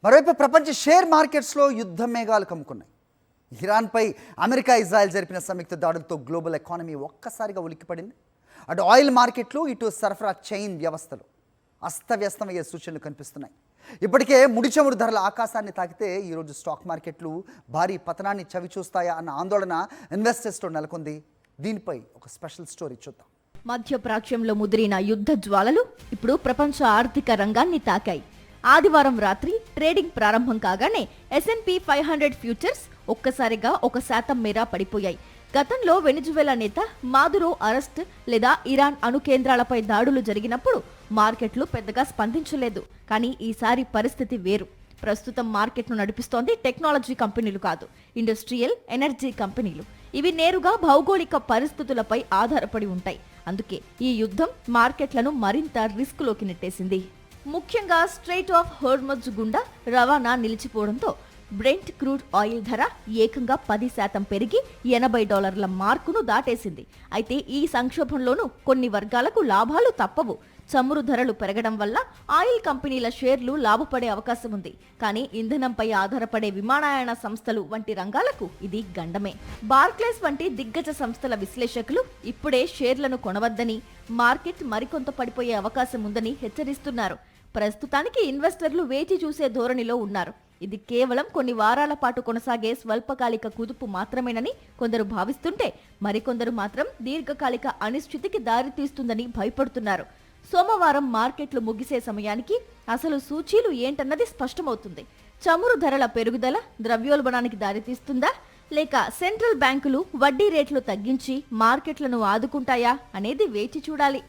మరోవైపు ప్రపంచ షేర్ మార్కెట్స్లో యుద్ధ మేఘాలు కమ్ముకున్నాయి. ఇరాన్పై అమెరికా ఇజ్రాయెల్ జరిపిన సంయుక్త దాడులతో గ్లోబల్ ఎకానమీ ఒక్కసారిగా ఉలిక్కిపడింది. అటు ఆయిల్ మార్కెట్లు, ఇటు సరఫరా చైన్ వ్యవస్థలు అస్తవ్యస్తమయ్యే సూచనలు కనిపిస్తున్నాయి. ఇప్పటికే ముడి చమురు ధరల ఆకాశాన్ని తాకితే ఈరోజు స్టాక్ మార్కెట్లు భారీ పతనాన్ని చవిచూస్తాయా అన్న ఆందోళన ఇన్వెస్టర్స్లో నెలకొంది. దీనిపై ఒక స్పెషల్ స్టోరీ చూద్దాం. మధ్యప్రాచ్యంలో ముదిరిన యుద్ధ జ్వాలలు ఇప్పుడు ప్రపంచ ఆర్థిక రంగాన్ని తాకాయి. ఆదివారం రాత్రి ట్రేడింగ్ ప్రారంభం కాగానే S&P 500 ఫ్యూచర్స్ ఒక్కసారిగా 1% మేర పడిపోయాయి. గతంలో వెనిజువెలా నేత మాదురో అరెస్ట్ లేదా ఇరాన్ అణు కేంద్రాలపై దాడులు జరిగినప్పుడు మార్కెట్లు పెద్దగా స్పందించలేదు. కానీ ఈసారి పరిస్థితి వేరు. ప్రస్తుతం మార్కెట్ను నడిపిస్తోంది టెక్నాలజీ కంపెనీలు కాదు, ఇండస్ట్రియల్, ఎనర్జీ కంపెనీలు. ఇవి నేరుగా భౌగోళిక పరిస్థితులపై ఆధారపడి ఉంటాయి. అందుకే ఈ యుద్ధం మార్కెట్లను మరింత రిస్క్లోకి నెట్టేసింది. ముఖ్యంగా స్ట్రెయిట్ ఆఫ్ హోర్ముజ్ గుండా రవాణా నిలిచిపోవడంతో బ్రెంట్ క్రూడ్ ఆయిల్ ధర ఏకంగా 10% పెరిగి $80 మార్కును దాటేసింది. అయితే ఈ సంక్షోభంలోనూ కొన్ని వర్గాలకు లాభాలు తప్పవు. చమురు ధరలు పెరగడం వల్ల ఆయిల్ కంపెనీల షేర్లు లాభపడే అవకాశం ఉంది. కానీ ఇంధనంపై ఆధారపడే విమానయాన సంస్థలు వంటి రంగాలకు ఇది గండమే. బార్క్లేస్ వంటి దిగ్గజ సంస్థల విశ్లేషకులు ఇప్పుడే షేర్లను కొనవద్దని, మార్కెట్ మరికొంత పడిపోయే అవకాశం ఉందని హెచ్చరిస్తున్నారు. ప్రస్తుతానికి ఇన్వెస్టర్లు వేచి చూసే ధోరణిలో ఉన్నారు. ఇది కేవలం కొన్ని వారాల పాటు కొనసాగే స్వల్పకాలిక కుదుపు మాత్రమేనని కొందరు భావిస్తుంటే, మరికొందరు మాత్రం దీర్ఘకాలిక అనిశ్చితికి దారితీస్తుందని భయపడుతున్నారు. సోమవారం మార్కెట్లు ముగిసే సమయానికి అసలు సూచీలు ఏంటన్నది స్పష్టమవుతుంది. చమురు ధరల పెరుగుదల ద్రవ్యోల్బణానికి దారితీస్తుందా, లేక సెంట్రల్ బ్యాంకులు వడ్డీ రేట్లు తగ్గించి మార్కెట్లను ఆదుకుంటాయా అనేది వేచి చూడాలి.